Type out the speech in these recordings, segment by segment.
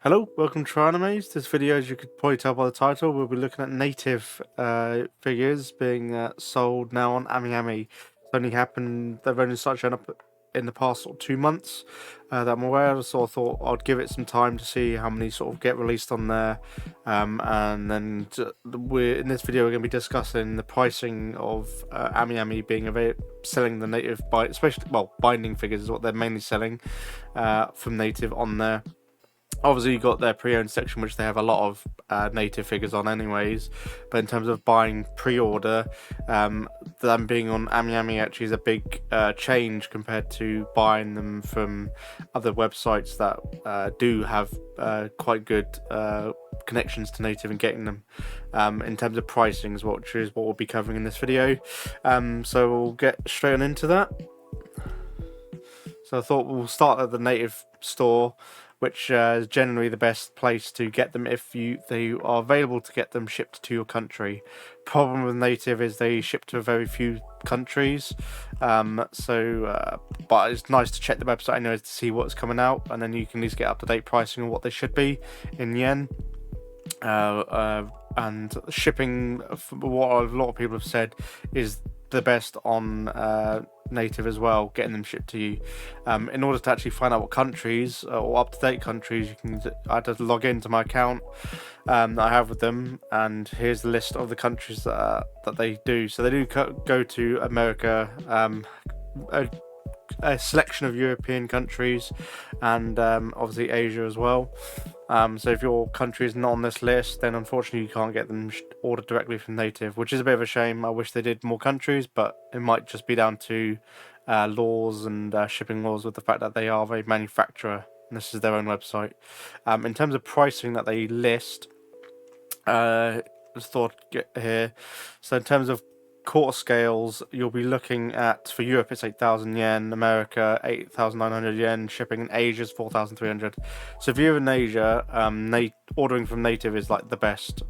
Hello, welcome to AmiAmi. This video, as you could probably tell by the title, we'll be looking at native figures being sold now on AmiAmi. It's only happened, they've only started showing up in the past 2 months that I'm aware of, so I thought I'd give it some time to see how many sort of get released on there. And then in this video, we're going to be discussing the pricing of AmiAmi being selling the native, binding figures is what they're mainly selling from native on there. Obviously, you've got their pre-owned section, which they have a lot of native figures on anyways. But in terms of buying pre-order, them being on AmiAmi actually is a big change compared to buying them from other websites that do have quite good connections to native and getting them. In terms of pricings, which is what we'll be covering in this video. So we'll get straight on into that. So I thought we'll start at the native store, which is generally the best place to get them if they are available to get them shipped to your country. Problem with native is they ship to very few countries, but it's nice to check the website anyways to see what's coming out, and then you can at least get up-to-date pricing on what they should be in yen. And shipping, what a lot of people have said, is the best on native as well, getting them shipped to you. In order to actually find out what countries or up-to-date countries, I had to log into my account that I have with them, and here's the list of the countries that they do. So they do go to America, a selection of European countries, and obviously Asia as well. So if your country is not on this list, then unfortunately you can't get them ordered directly from native, which is a bit of a shame. I wish they did more countries, but it might just be down to laws and shipping laws with the fact that they are a manufacturer and this is their own website. In terms of pricing that they list, just thought I'd get here. So in terms of quarter scales, you'll be looking at, for Europe it's 8,000 yen, America 8,900 yen, shipping in Asia is 4,300. So if you're in Asia, ordering from native is like the best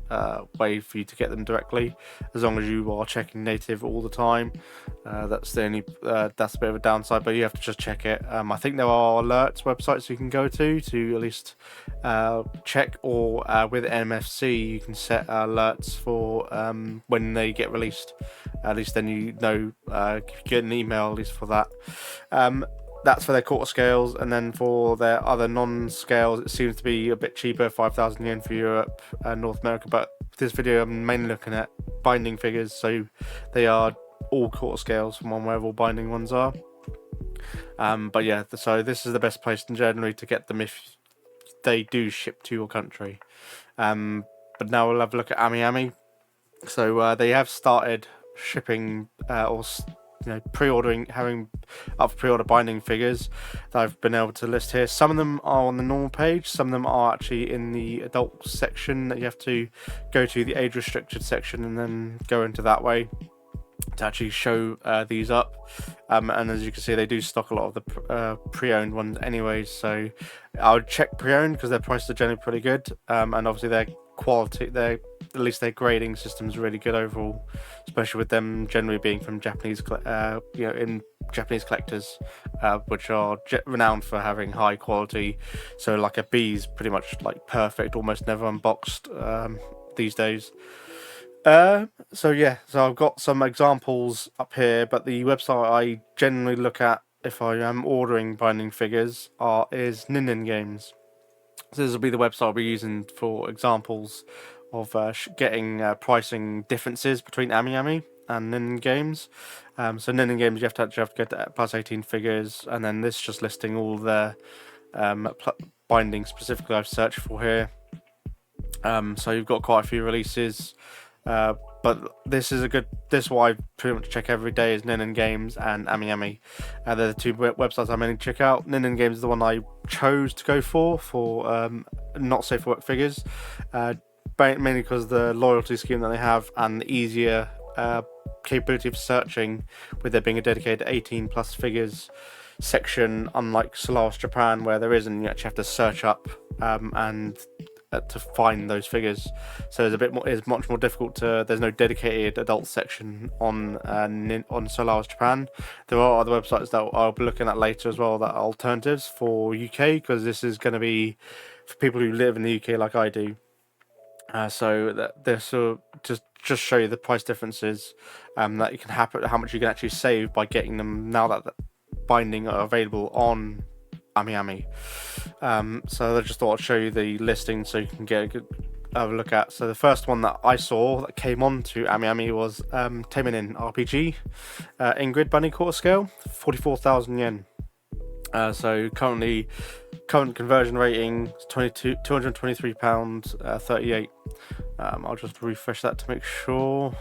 way for you to get them directly, as long as you are checking native all the time. That's the only that's a bit of a downside, but you have to just check it. I think there are alerts websites you can go to at least check, or with MFC you can set alerts for when they get released. At least then you know, you get an email at least for that. That's for their quarter scales, and then for their other non-scales, it seems to be a bit cheaper, 5,000 yen for Europe and North America. But this video, I'm mainly looking at binding figures, so they are all quarter scales from one, where all binding ones are. But yeah, so this is the best place generally to get them if they do ship to your country. But now we'll have a look at AmiAmi. So they have started shipping pre-ordering, having up for pre-order binding figures that I've been able to list here. Some of them are on the normal page, some of them are actually in the adult section that you have to go to, the age restricted section, and then go into that way to actually show these up. And as you can see, they do stock a lot of the pre-owned ones anyways, so I would check pre-owned because their prices are generally pretty good, and obviously their quality, at least their grading system is really good overall, especially with them generally being from Japanese Japanese collectors, which are renowned for having high quality. So like a B is pretty much like perfect, almost never unboxed these days. So I've got some examples up here, but the website I generally look at if I am ordering binding figures is Nin Games. So this will be the website I'll be using for examples of getting pricing differences between AmiAmi and Nin Games. So Nin Games, you have to go to plus 18 figures, and then this just listing all the bindings specifically I've searched for here. So you've got quite a few releases, but this is what I pretty much check every day is Nin Games and AmiAmi. They're the two websites I mainly check out. Nin Games is the one I chose to go for not safe for work figures, mainly because of the loyalty scheme that they have and the easier capability of searching, with there being a dedicated 18 plus figures section, unlike Solaris Japan where there isn't. You actually have to search up and to find those figures, so it's much more difficult there's no dedicated adult section on Solaris Japan. There are other websites that I'll be looking at later as well that are alternatives for UK, because this is going to be for people who live in the UK like I do. So that this will just show you the price differences that you can happen, how much you can actually save by getting them now that the binding are available on AmiAmi. So I just thought I'd show you the listing so you can get a good look at. So the first one that I saw that came on to AmiAmi was Temenin RPG Ingrid Bunny quarter scale, 44,000 yen. So current conversion rating is £223, 38. I'll just refresh that to make sure,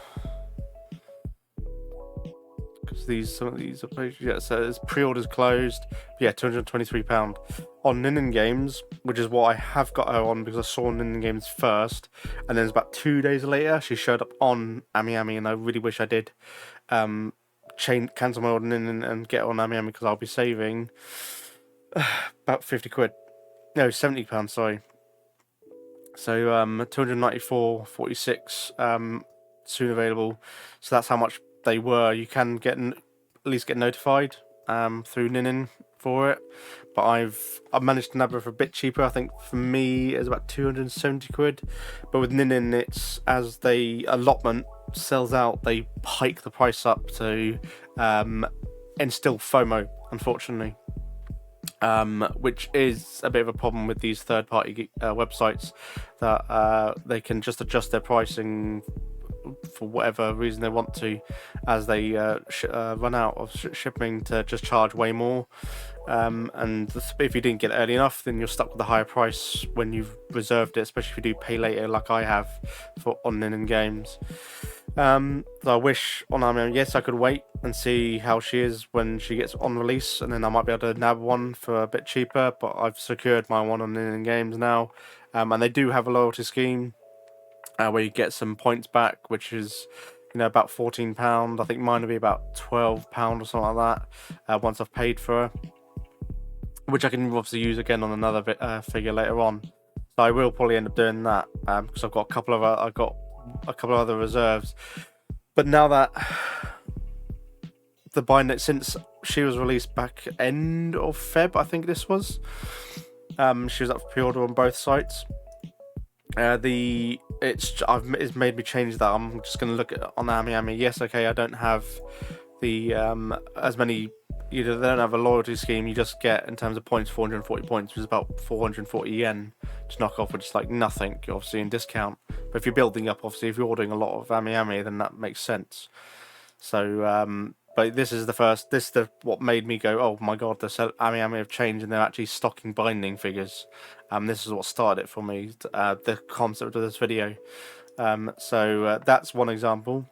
because some of these are pages. Yeah, so it's pre-orders closed. Yeah, £223 on Ninin Games, which is what I have got her on because I saw Ninin Games first, and then about 2 days later she showed up on AmiAmi, and I really wish I did cancel my order and get on AmiAmi because I'll be saving about 50 quid. No, £70, sorry. So 294.46 soon available. So that's how much they were. You can at least get notified through Ninin for it, but I've managed to nab it for a bit cheaper. I think for me it's about 270 quid, but with Ninin it's as the allotment sells out, they hike the price up to instill FOMO, unfortunately. Which is a bit of a problem with these third-party websites, that they can just adjust their pricing for whatever reason they want to, as they run out of shipping, to just charge way more. And if you didn't get it early enough, then you're stuck with a higher price when you've reserved it, especially if you do pay later like I have for on Ninin Games. So I wish on AmiAmi, yes, I could wait and see how she is when she gets on release, and then I might be able to nab one for a bit cheaper, but I've secured my one on Ninin Games now. And they do have a loyalty scheme where you get some points back, which is about £14. I think mine will be about £12 or something like that once I've paid for her, which I can obviously use again on another figure later on. So I will probably end up doing that because I've got a couple of other reserves. But now that the binder, since she was released back end of Feb, I think this was, she was up for pre-order on both sites. It's made me change that. I'm just going to look at on AmiAmi. Yes, okay, I don't have the as many. They don't have a loyalty scheme. You just get, in terms of points, 440 points, which is about 440 yen to knock off, which is like nothing, obviously, in discount. But if you're building up, obviously, if you're ordering a lot of AmiAmi, then that makes sense. So, but this is what made me go, oh my god, the AmiAmi have changed and they're actually stocking binding figures. This is what started it for me, the concept of this video. So that's one example.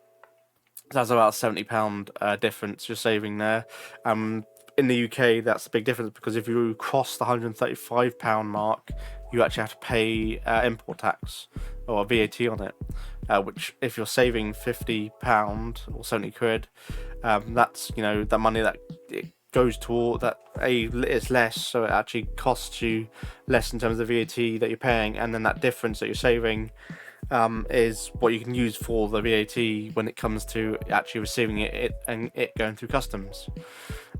That's about £70 difference you're saving there. In the UK, that's a big difference, because if you cross the £135 mark, you actually have to pay import tax or VAT on it. Which, if you're saving £50 or 70 quid, that's the money that it goes toward that. It's less, so it actually costs you less in terms of VAT that you're paying, and then that difference that you're saving is what you can use for the VAT when it comes to actually receiving it and it going through customs.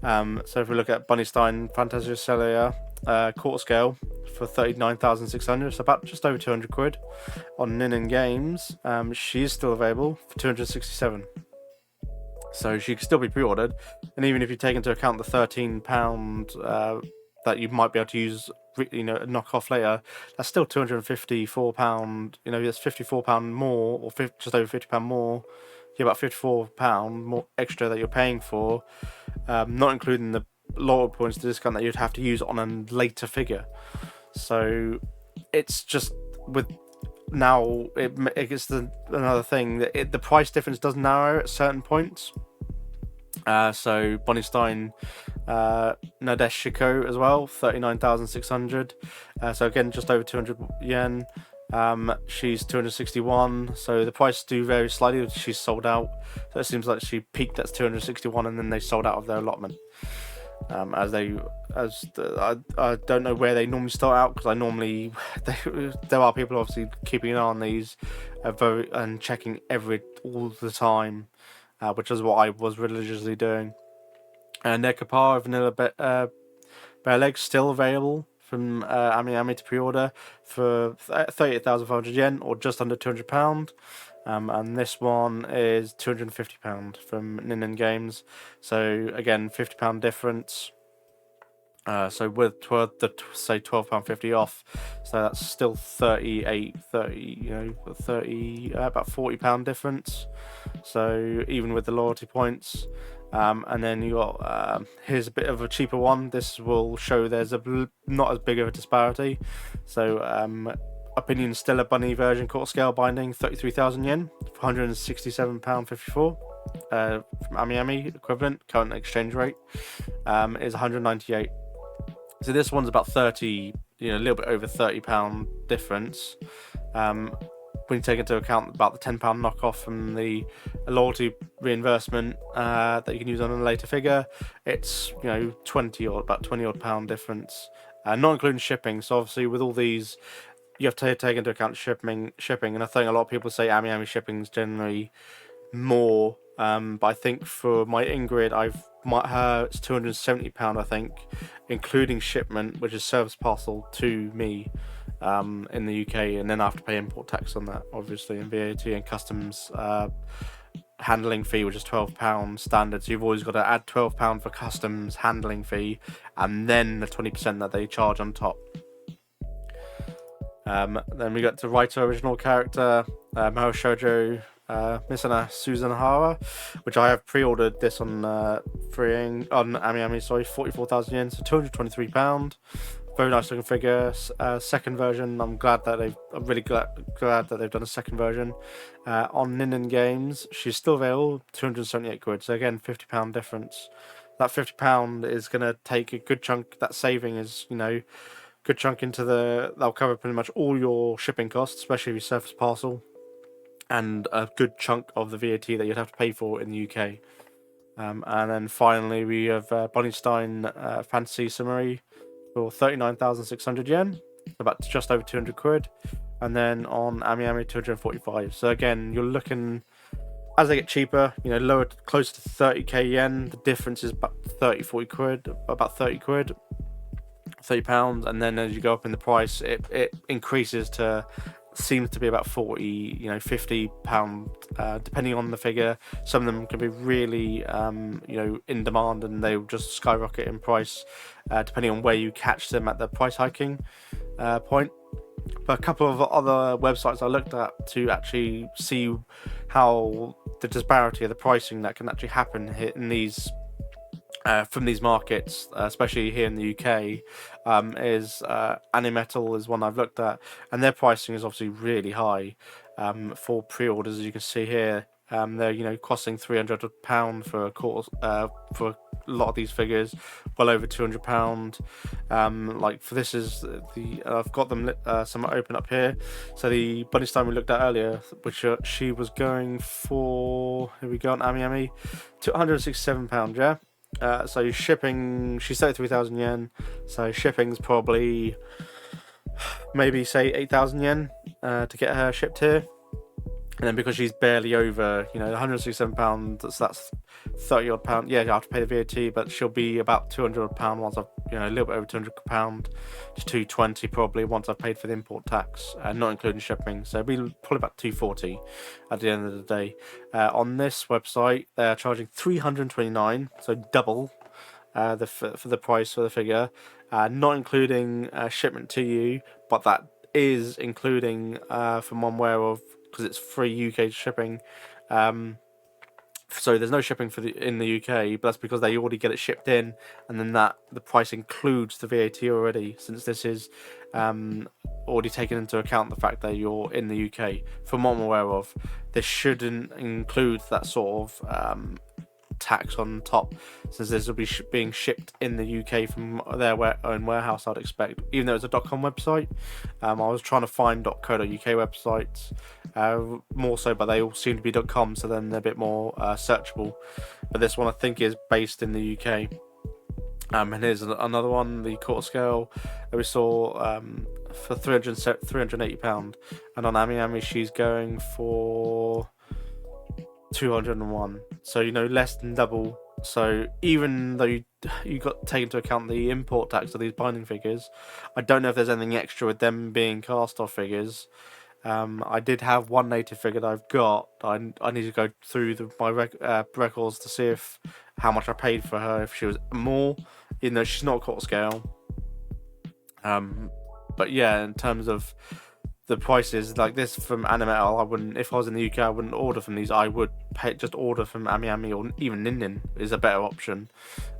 So if we look at Bunnystein Fantasia Celia quarter scale for 39,600, so about just over 200 quid on Ninin Games, she's still available for 267. So she can still be pre-ordered, and even if you take into account the £13 that you might be able to use, knock off later, that's still £254. That's £54 more, or just over £50 more. Yeah, about £54 more extra that you're paying for, not including the loyalty points discount that you'd have to use on a later figure. So it's just with now it gets another thing that the price difference does narrow at certain points. So Bunnystein Nadeshiko as well, 39,600. So again, just over 200 yen. She's 261, so the prices do vary slightly. She's sold out, so it seems like she peaked at 261 and then they sold out of their allotment. I don't know where they normally start out, because there are people obviously keeping an eye on these and checking all the time, which is what I was religiously doing. And their Kapar Vanilla Bear Legs still available from AmiAmi to pre-order for 38,500 yen, or just under £200. And this one is £250 from Nin Games. So again, £50 difference. So with say £12.50 off, so that's still 30 about £40 difference. So even with the loyalty points, and then you got here's a bit of a cheaper one. This will show there's not as big of a disparity. So Opinion Stellar Bunny version quarter scale binding, 33,000 yen, £167.54. From AmiAmi equivalent current exchange rate is 198. So this one's about 30, a little bit over £30 difference. When you take into account about the £10 knockoff from the loyalty reimbursement that you can use on a later figure, it's about 20 odd pound difference, not including shipping. So obviously with all these, you have to take into account shipping, and I think a lot of people say AmiAmi shipping is generally more. But I think for my Ingrid, it's £270, I think, including shipment, which is service parcel to me in the UK, and then I have to pay import tax on that, obviously, and VAT and customs handling fee, which is £12 standard. So you've always got to add £12 for customs handling fee, and then the 20% that they charge on top. Then we got to writer original character, Mahou Shoujo Misana Suzanahara, which I have pre-ordered this on AmiAmi, 44,000 yen, so £223. Very nice looking figure. Second version, I'm really glad that they've done a second version. On Nin Games, she's still available, 278 quid. So again, £50 difference. That £50 is gonna take a good chunk. That saving is, good chunk that'll cover pretty much all your shipping costs, especially if you surface parcel, and a good chunk of the VAT that you'd have to pay for in the UK. And then finally we have Bonnie Stein Fantasy Summary for 39,600 yen, about just over 200 quid. And then on AmiAmi, 245. So again, you're looking, as they get cheaper, lower, close to 30k yen, the difference is about 30 quid, £30, and then as you go up in the price, it increases to, seems to be about 40, £50, depending on the figure. Some of them can be really in demand, and they will just skyrocket in price depending on where you catch them at the price hiking point. But a couple of other websites I looked at to actually see how the disparity of the pricing that can actually happen in these from these markets, especially here in the UK, is Animetal is one I've looked at, and their pricing is obviously really high for pre-orders, as you can see here. They're costing £300 for a course for a lot of these figures, well over £200. Like for this is I've got them some open up here. So the Bunny Stein we looked at earlier, which she was going for, here we go on AmiAmi, £267, yeah. So shipping, she's 33,000 yen, so shipping's probably maybe say 8,000 yen to get her shipped here. And then because she's barely over, £167, that's 30 odd pound. Yeah, I have to pay the VAT, but she'll be about £200 odd once I've, a little bit over £200 to 220 probably once I've paid for the import tax, not including shipping. So it'll be probably about 240 at the end of the day. On this website, they're charging 329, so double for the price for the figure, not including shipment to you, but that is including from one aware of, because it's free UK shipping. So there's no shipping in the UK, but that's because they already get it shipped in, and then the price includes the VAT already, since this is already taken into account the fact that you're in the UK. From what I'm aware of, this shouldn't include that sort of tax on top, since this will be being shipped in the UK from their own warehouse, I'd expect, even though it's a .com website. I was trying to find .co.uk websites more so, but they all seem to be .com, so then they're a bit more searchable. But this one I think is based in the UK. And here's another one, the quarter scale that we saw for £380, and on AmiAmi she's going for 201, so less than double So even though you got to take into account the import tax of these binding figures, I don't know if there's anything extra with them being cast-off figures. I did have one native figure that I've got. I need to go through my records to see if how much I paid for her, if she was more, even though she's not quarter scale. But yeah, in terms of the prices, like this from AmiAmi, I wouldn't. If I was in the UK, I wouldn't order from these. I would just order from AmiAmi, or even Nin is a better option,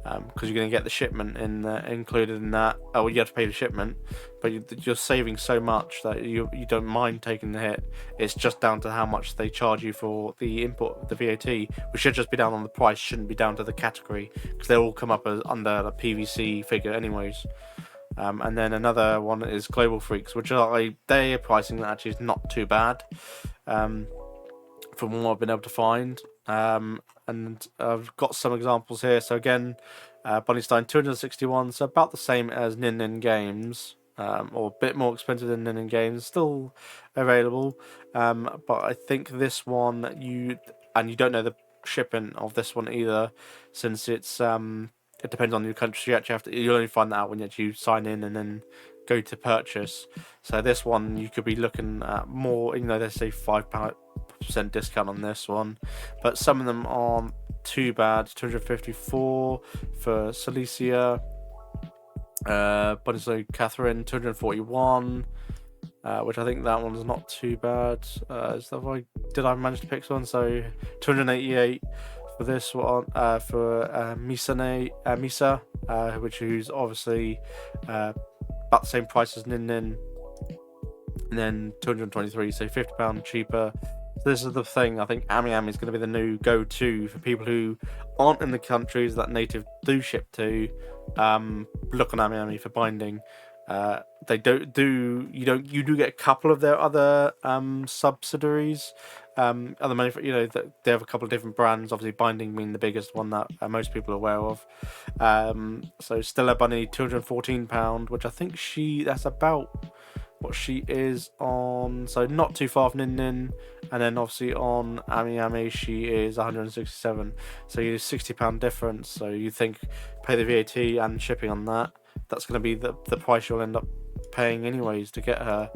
because you're going to get the shipment included in that. Oh, you have to pay the shipment, but you're saving so much that you don't mind taking the hit. It's just down to how much they charge you for the import, the VAT, which should just be down on the price, shouldn't be down to the category, because they all come up as under a PVC figure anyways. And then another one is Global Freaks, which are their pricing that actually is not too bad, from what I've been able to find. And I've got some examples here. So again, Bunnystein 261, so about the same as Nin Games, or a bit more expensive than Nin Games, still available. But I think this one you don't know the shipping of this one either, since it's it depends on your country. So you actually you'll only find that out when you actually sign in and then go to purchase. So this one you could be looking at more, they say £5% discount on this one, but some of them aren't too bad. 254 for Cilicia, Bunny Catherine 241, which I think that one's not too bad. Did I manage to pick one? So 288 for this one, for Misa, who's obviously about the same price as Nin, and then 223, so £50 cheaper. So this is the thing. I think AmiAmi is going to be the new go-to for people who aren't in the countries that native do ship to. Look on AmiAmi for binding. You do get a couple of their other subsidiaries, they have a couple of different brands, obviously binding being the biggest one that most people are aware of. So Stella Bunny £214, which I think that's about what she is on, so not too far from Nin, and then obviously on AmiAmi she is 167, so you £60 difference. So you think pay the VAT and shipping on that's going to be the price you'll end up paying anyways to get her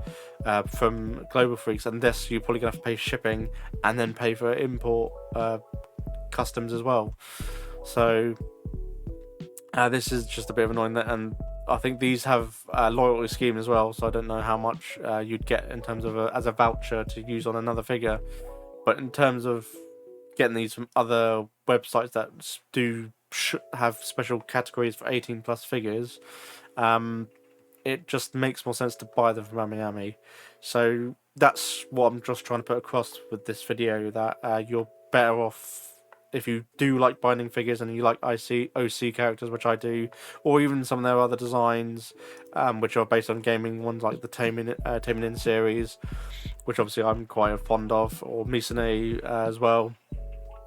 from Global Freaks, and this you're probably going to have to pay shipping and then pay for import customs as well. So this is just a bit of annoying, and I think these have a loyalty scheme as well, so I don't know how much you'd get in terms of as a voucher to use on another figure. But in terms of getting these from other websites that do have special categories for 18 plus figures, it just makes more sense to buy them from AmiAmi. So that's what I'm just trying to put across with this video, that you're better off if you do like binding figures and you like OC characters, which I do, or even some of their other designs, which are based on gaming ones like the Taming In series, which obviously I'm quite fond of, or Misane as well.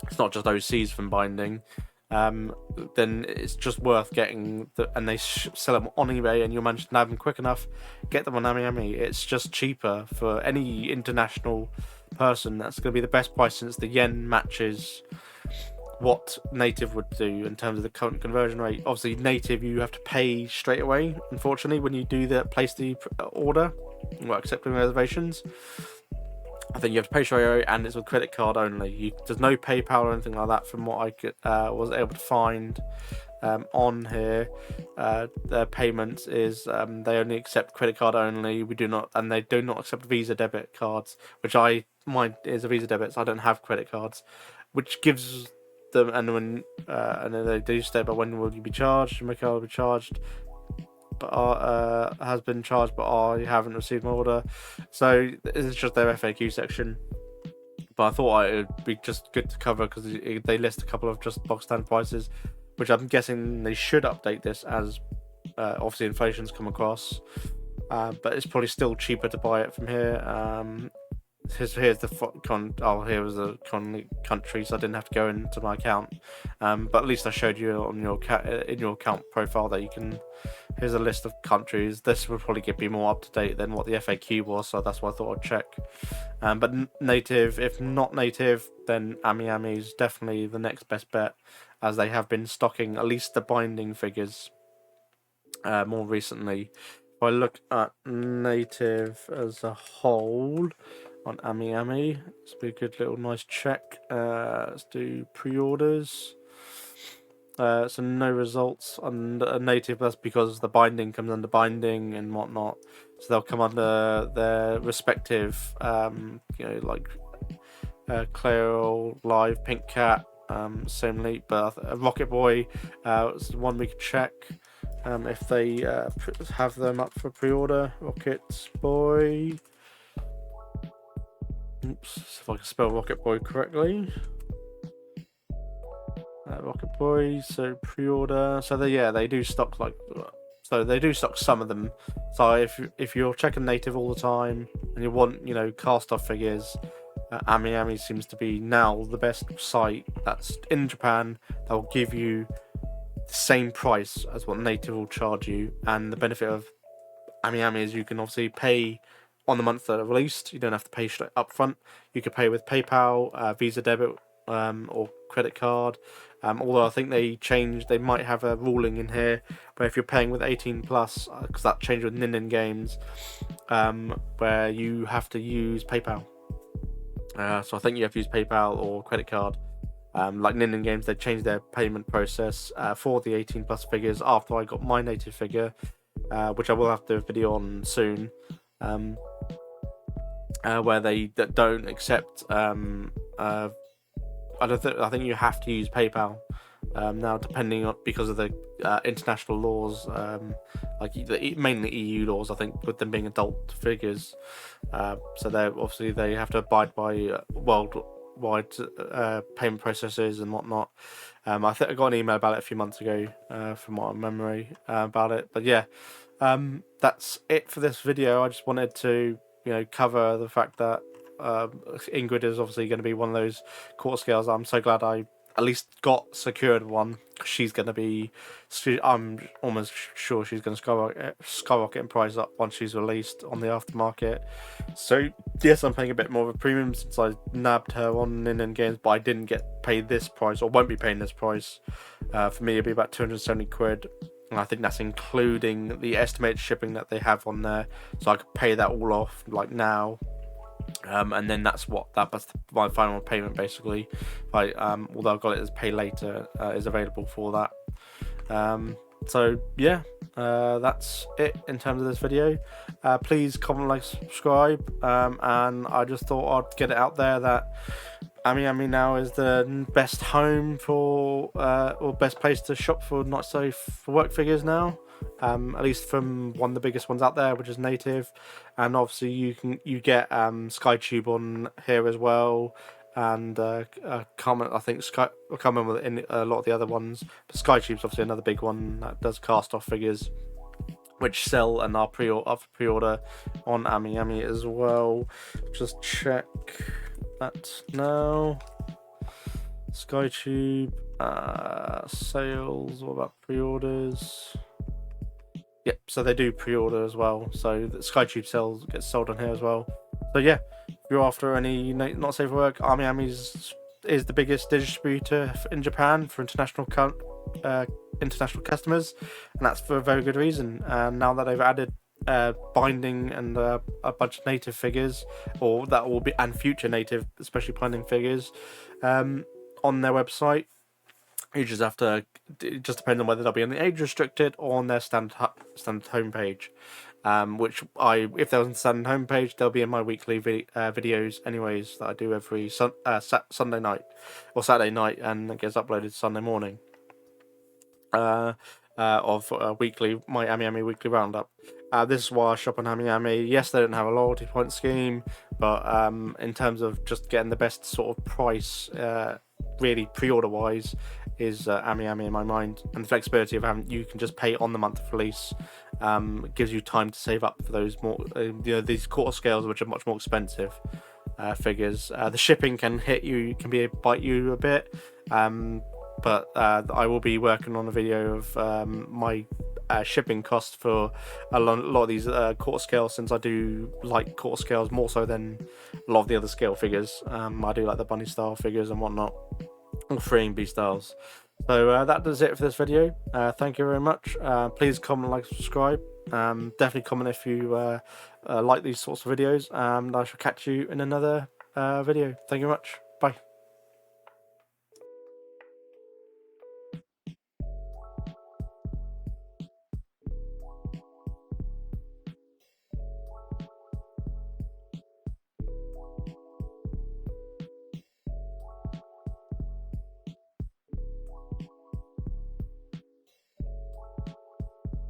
It's not just OCs from binding. Then it's just worth getting and they sell them on eBay, and you'll manage to nab them quick enough. Get them on AmiAmi. It's just cheaper for any international person. That's going to be the best price, since the yen matches what native would do in terms of the current conversion rate. Obviously, native you have to pay straight away, unfortunately, when you do place the order or accepting reservations. I think you have to pay straight away, and it's with credit card only. There's no PayPal or anything like that from what I was able to find on here. Their payments is they only accept credit card only. And they do not accept Visa debit cards, which mine is a Visa debit, so I don't have credit cards, which gives them. And then they do state about when will you be charged. My card will be charged, but has been charged, but I haven't received my order. So it's just their FAQ section. But I thought it would be just good to cover, because they list a couple of just box standard prices, which I'm guessing they should update this as obviously inflation's come across. But it's probably still cheaper to buy it from here. Here's the here was the country, so I didn't have to go into my account. But at least I showed you on in your account profile that you can. Here's a list of countries. This would probably be more up to date than what the FAQ was, so that's why I thought I'd check. But native, if not native, then AmiAmi is definitely the next best bet. as they have been stocking at least the binding figures more recently. If I look at native as a whole on AmiAmi, it's be a good little nice check. Let's do pre-orders. So no results on native. That's because the binding comes under binding and whatnot. So they'll come under their respective, like Clairol, Live, Pink Cat, same leap, but Rocket Boy is one we could check if they have them up for pre-order. Rocket Boy. Oops, if I can spell Rocket Boy correctly. Rocket Boy, so pre-order. So they do stock they do stock some of them. So if you're checking native all the time and you want cast off figures, AmiAmi seems to be now the best site that's in Japan that will give you the same price as what native will charge you. And the benefit of AmiAmi is you can obviously pay on the month that they're released. You don't have to pay straight up front. You can pay with PayPal, Visa debit, or credit card. Although I think they might have a ruling in here where if you're paying with 18 plus, because that changed with Nin Games, where you have to use PayPal. So I think you have to use PayPal or credit card. Like Nin Games, they changed their payment process for the 18 plus figures after I got my native figure, which I will have to do a video on soon, where they don't accept. I think you have to use PayPal now, depending on because of the international laws, mainly EU laws. I think with them being adult figures, so they have to abide by worldwide payment processes and whatnot. I think I got an email about it a few months ago, from my memory about it. But yeah, that's it for this video. I just wanted to cover the fact that Ingrid is obviously going to be one of those quarter scales. I'm so glad I at least got secured one. She's going to be, I'm almost sure she's going to skyrocket in price up once she's released on the aftermarket. So yes, I'm paying a bit more of a premium since I nabbed her on Nin Games, but I didn't get paid this price, or won't be paying this price. For me, it'll be about 270 quid. And I think that's including the estimated shipping that they have on there, so I could pay that all off now. And then that's my final payment basically. Although I've got it as pay later, is available for that. So yeah, that's it in terms of this video. Please comment, like, subscribe, and I just thought I'd get it out there that AmiAmi now is the best home for or best place to shop for not safe for work figures now. At least from one of the biggest ones out there, which is native. And obviously you get SkyTube on here as well, and comment. I think I can't remember in a lot of the other ones, but SkyTube's obviously another big one that does cast off figures, which sell and are pre-order on AmiAmi as well. Just check that now. SkyTube sales. What about pre-orders? Yep, so they do pre-order as well. So the SkyTube gets sold on here as well. So yeah, if you're after any not safe for work, AmiAmi is the biggest distributor in Japan for international customers, and that's for a very good reason. And now that they've added binding and a bunch of native figures, or that will be, and future native, especially binding figures, on their website. You just have to. It just depends on whether they'll be on the age restricted or on their standard homepage. Which if they're on the standard homepage, they'll be in my weekly videos, anyways, that I do every Sunday night or Saturday night, and it gets uploaded Sunday morning. Of my AmiAmi weekly roundup. This is why I shop on AmiAmi. Yes, they don't have a loyalty point scheme, but in terms of just getting the best sort of price, really pre-order wise, is AmiAmi in my mind. And the flexibility of having you can just pay on the month of release gives you time to save up for those more these quarter scales, which are much more expensive figures. The shipping can bite you a bit, but I will be working on a video of my shipping costs for a lot of these quarter scales, since I do like quarter scales more so than a lot of the other scale figures. I do like the bunny style figures and whatnot, or 3B styles. So that does it for this video. Thank you very much. Please comment, like, subscribe. Definitely comment if you like these sorts of videos. I shall catch you in another video. Thank you very much. Bye.